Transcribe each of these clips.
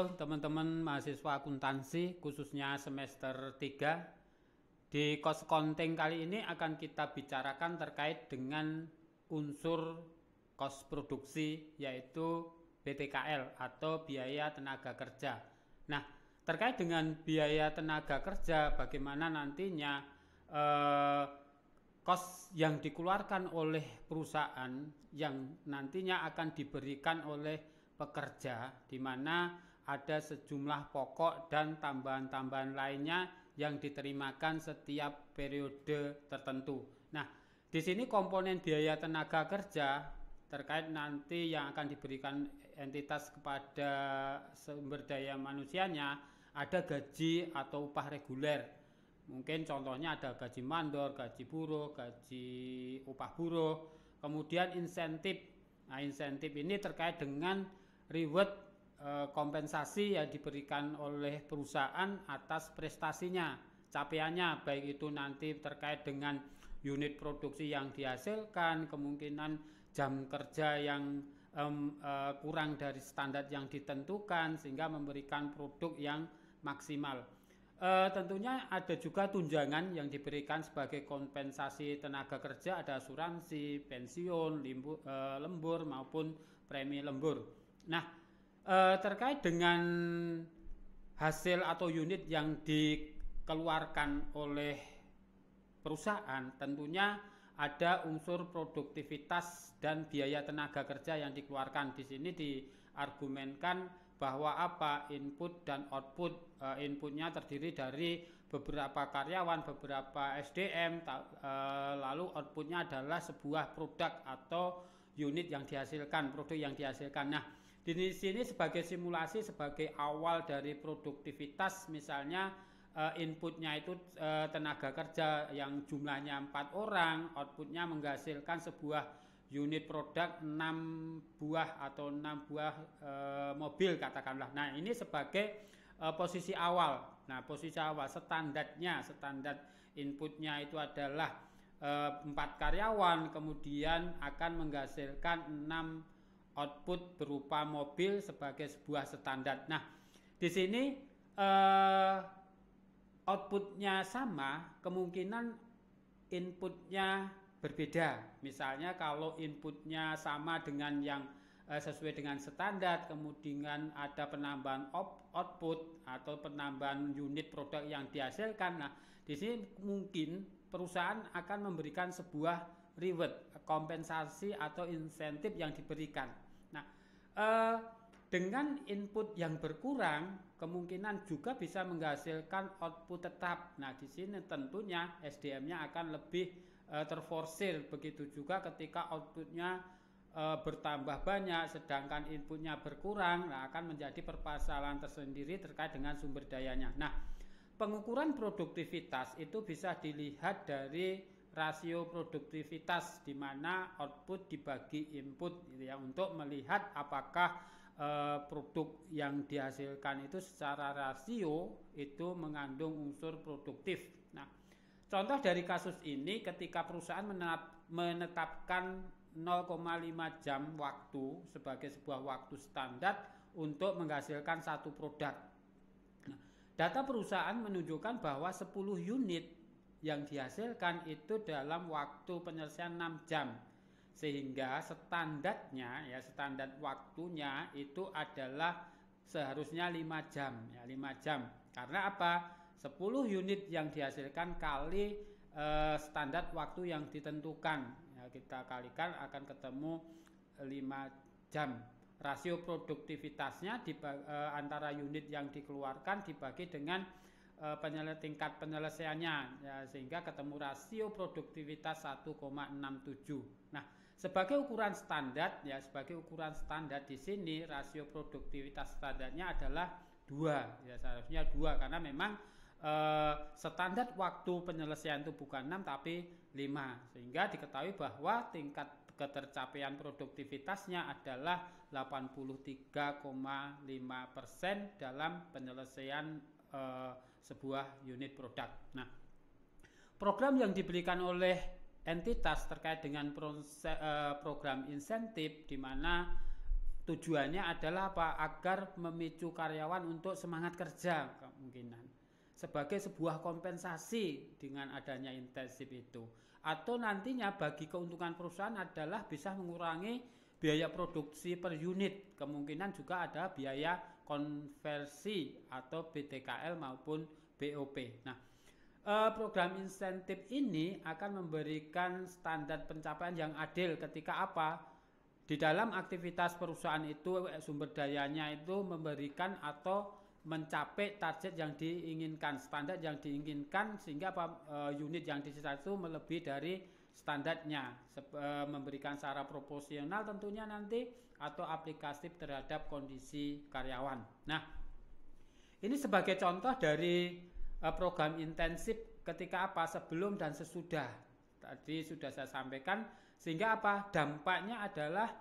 Halo teman-teman mahasiswa akuntansi khususnya semester 3. Di cost accounting kali ini akan kita bicarakan terkait dengan unsur cost produksi yaitu BTKL atau biaya tenaga kerja. Nah, terkait dengan biaya tenaga kerja bagaimana nantinya cost yang dikeluarkan oleh perusahaan yang nantinya akan diberikan oleh pekerja, di mana ada sejumlah pokok dan tambahan-tambahan lainnya yang diterimakan setiap periode tertentu. Nah, di sini komponen biaya tenaga kerja terkait nanti yang akan diberikan entitas kepada sumber daya manusianya, ada gaji atau upah reguler. Mungkin contohnya ada gaji mandor, gaji buruh, gaji upah buruh, kemudian insentif. Nah, insentif ini terkait dengan reward kompensasi yang diberikan oleh perusahaan atas prestasinya, capaiannya, baik itu nanti terkait dengan unit produksi yang dihasilkan, kemungkinan jam kerja yang kurang dari standar yang ditentukan sehingga memberikan produk yang maksimal. Tentunya ada juga tunjangan yang diberikan sebagai kompensasi tenaga kerja, ada asuransi, pensiun, lembur maupun premi lembur. Nah, terkait dengan hasil atau unit yang dikeluarkan oleh perusahaan, tentunya ada unsur produktivitas dan biaya tenaga kerja yang dikeluarkan. Di sini diargumenkan bahwa input dan output. Inputnya terdiri dari beberapa karyawan, beberapa SDM, lalu outputnya adalah sebuah produk atau unit yang dihasilkan, produk yang dihasilkan. Nah, di sini sebagai simulasi, sebagai awal dari produktivitas, misalnya inputnya itu tenaga kerja yang jumlahnya 4 orang, outputnya menghasilkan sebuah unit produk 6 buah atau 6 buah mobil katakanlah. Nah, ini sebagai posisi awal. Nah, posisi awal standar inputnya itu adalah 4 karyawan, kemudian akan menghasilkan 6 output berupa mobil sebagai sebuah standar. Nah, di sini outputnya sama, kemungkinan inputnya berbeda. Misalnya kalau inputnya sama dengan yang sesuai dengan standar, kemudian ada penambahan output atau penambahan unit produk yang dihasilkan. Nah, di sini mungkin perusahaan akan memberikan sebuah reward, kompensasi atau insentif yang diberikan. Nah, dengan input yang berkurang, kemungkinan juga bisa menghasilkan output tetap. Nah, di sini tentunya SDM-nya akan lebih terforsir. Begitu juga ketika outputnya bertambah banyak, sedangkan inputnya berkurang, nah akan menjadi permasalahan tersendiri terkait dengan sumber dayanya. Nah, pengukuran produktivitas itu bisa dilihat dari rasio produktivitas, di mana output dibagi input, gitu ya, untuk melihat apakah produk yang dihasilkan itu secara rasio itu mengandung unsur produktif. Nah, contoh dari kasus ini ketika perusahaan menetapkan 0,5 jam waktu sebagai sebuah waktu standar untuk menghasilkan satu produk. Nah, data perusahaan menunjukkan bahwa 10 unit yang dihasilkan itu dalam waktu penyelesaian 6 jam. Sehingga standarnya, ya, standar waktunya itu adalah seharusnya 5 jam, ya, 5 jam. Karena apa? 10 unit yang dihasilkan kali standar waktu yang ditentukan, ya, kita kalikan akan ketemu 5 jam. Rasio produktivitasnya antara unit yang dikeluarkan dibagi dengan tingkat penyelesaiannya, ya, sehingga ketemu rasio produktivitas 1,67. Nah, sebagai ukuran standar, ya, sebagai ukuran standar di sini rasio produktivitas standarnya adalah 2, ya, seharusnya 2 karena memang standar waktu penyelesaian itu bukan 6 tapi 5, sehingga diketahui bahwa tingkat ketercapaian produktivitasnya adalah 83,5% dalam penyelesaian sebuah unit produk. Nah, program yang diberikan oleh entitas terkait dengan program insentif, di mana tujuannya adalah apa? Agar memicu karyawan untuk semangat kerja kemungkinan. Sebagai sebuah kompensasi dengan adanya intensif itu. Atau nantinya bagi keuntungan perusahaan adalah bisa mengurangi biaya produksi per unit. Kemungkinan juga ada biaya konversi atau BTKL maupun BOP. Nah, program insentif ini akan memberikan standar pencapaian yang adil ketika apa? Di dalam aktivitas perusahaan itu sumber dayanya itu memberikan atau mencapai target yang diinginkan, standar yang diinginkan sehingga unit yang disita itu melebihi dari standarnya, memberikan secara proporsional tentunya nanti atau aplikatif terhadap kondisi karyawan. Nah, ini sebagai contoh dari program intensif ketika apa? Sebelum dan sesudah. Tadi sudah saya sampaikan. Sehingga apa? Dampaknya adalah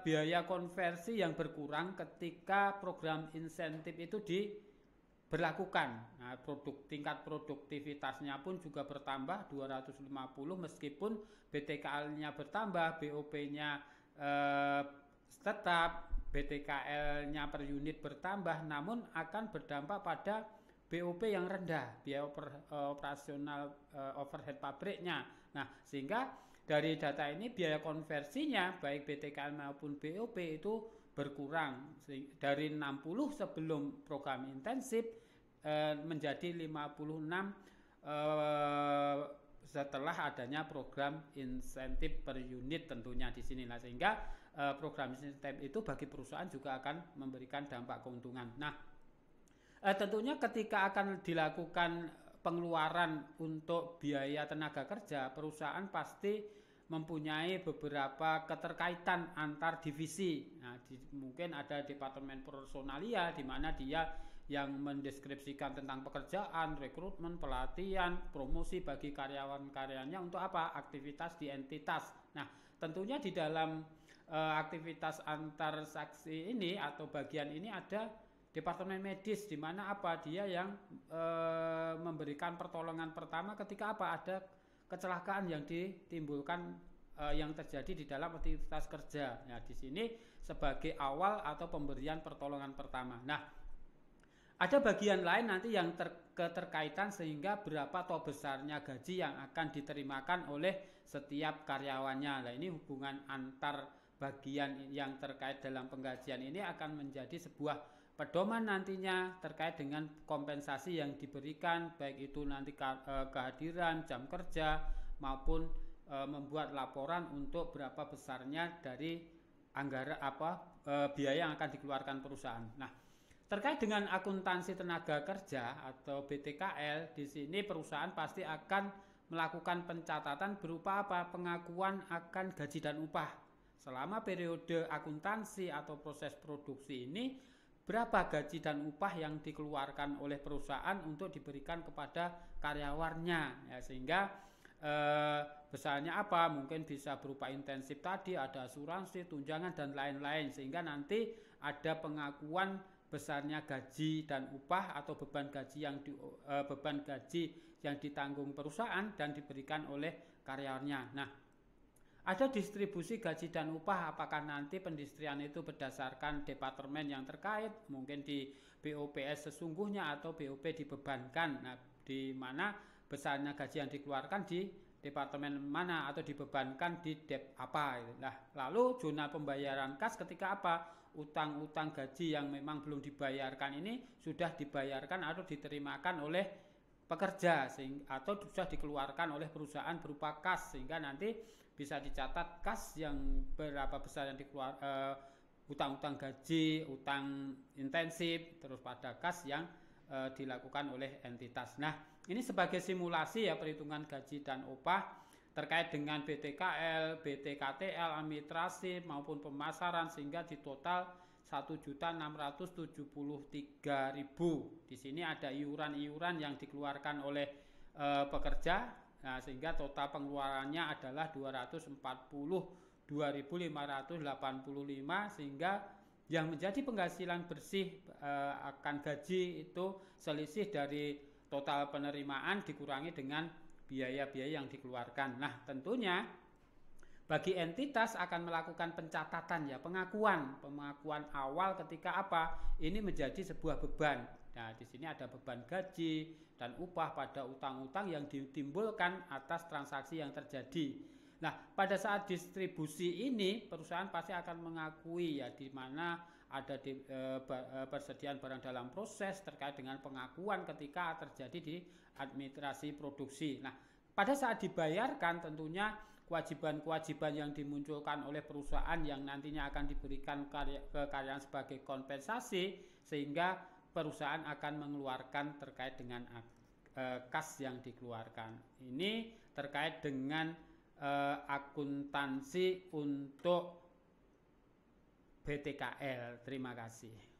biaya konversi yang berkurang ketika program insentif itu diberlakukan. Nah, tingkat produktivitasnya pun juga bertambah 250 meskipun BTKL-nya bertambah, BOP-nya tetap, BTKL-nya per unit bertambah, namun akan berdampak pada BOP yang rendah, biaya operasional overhead pabriknya. Nah, sehingga dari data ini biaya konversinya baik BTKL maupun BOP itu berkurang dari 60 sebelum program intensif menjadi 56 setelah adanya program insentif per unit tentunya di sini. Nah, sehingga program insentif itu bagi perusahaan juga akan memberikan dampak keuntungan. Nah, tentunya ketika akan dilakukan pengeluaran untuk biaya tenaga kerja, perusahaan pasti mempunyai beberapa keterkaitan antar divisi. Nah, mungkin ada departemen personalia di mana dia yang mendeskripsikan tentang pekerjaan, rekrutmen, pelatihan, promosi bagi karyawan-karyanya untuk apa? Aktivitas di entitas. Nah, tentunya di dalam aktivitas antar saksi ini atau bagian ini ada departemen medis di mana apa? Dia yang memberikan pertolongan pertama ketika apa? Ada kecelakaan yang ditimbulkan yang terjadi di dalam aktivitas kerja. Nah, di sini sebagai awal atau pemberian pertolongan pertama. Nah, ada bagian lain nanti yang keterkaitan sehingga berapa atau besarnya gaji yang akan diterimakan oleh setiap karyawannya. Nah, ini hubungan antar bagian yang terkait dalam penggajian ini akan menjadi sebuah pedoman nantinya terkait dengan kompensasi yang diberikan, baik itu nanti kehadiran, jam kerja, maupun membuat laporan untuk berapa besarnya dari anggaran biaya yang akan dikeluarkan perusahaan. Nah, terkait dengan akuntansi tenaga kerja atau BTKL, di sini perusahaan pasti akan melakukan pencatatan berupa apa? Pengakuan akan gaji dan upah. Selama periode akuntansi atau proses produksi ini, berapa gaji dan upah yang dikeluarkan oleh perusahaan untuk diberikan kepada karyawannya, ya, sehingga besarnya apa? Mungkin bisa berupa intensif tadi, ada asuransi, tunjangan dan lain-lain, sehingga nanti ada pengakuan besarnya gaji dan upah atau beban gaji yang ditanggung perusahaan dan diberikan oleh karyawannya. Nah, ada distribusi gaji dan upah, apakah nanti pendistrian itu berdasarkan departemen yang terkait, mungkin di BOPS sesungguhnya atau BOP dibebankan. Nah, di mana besarnya gaji yang dikeluarkan di departemen mana atau dibebankan di dep apa. Nah, lalu jurnal pembayaran kas ketika apa? Utang-utang gaji yang memang belum dibayarkan ini sudah dibayarkan atau diterimakan oleh pekerja atau sudah dikeluarkan oleh perusahaan berupa kas, sehingga nanti bisa dicatat kas yang berapa besar yang utang-utang gaji, utang intensif, terus pada kas yang dilakukan oleh entitas. Nah, ini sebagai simulasi ya perhitungan gaji dan upah terkait dengan BTKL, BTKTL, administrasi maupun pemasaran sehingga di total 1.673.000. Di sini ada iuran-iuran yang dikeluarkan oleh pekerja. Nah, sehingga total pengeluarannya adalah 242.585 sehingga yang menjadi penghasilan bersih akan gaji itu selisih dari total penerimaan dikurangi dengan biaya-biaya yang dikeluarkan. Nah, tentunya Bagi entitas akan melakukan pencatatan ya, pengakuan awal ketika apa? Ini menjadi sebuah beban. Nah, di sini ada beban gaji dan upah pada utang-utang yang ditimbulkan atas transaksi yang terjadi. Nah, pada saat distribusi ini perusahaan pasti akan mengakui ya di mana ada persediaan barang dalam proses terkait dengan pengakuan ketika terjadi di administrasi produksi. Nah, pada saat dibayarkan tentunya kewajiban-kewajiban yang dimunculkan oleh perusahaan yang nantinya akan diberikan ke karyawan sebagai kompensasi, sehingga perusahaan akan mengeluarkan terkait dengan kas yang dikeluarkan. Ini terkait dengan akuntansi untuk BTKL. Terima kasih.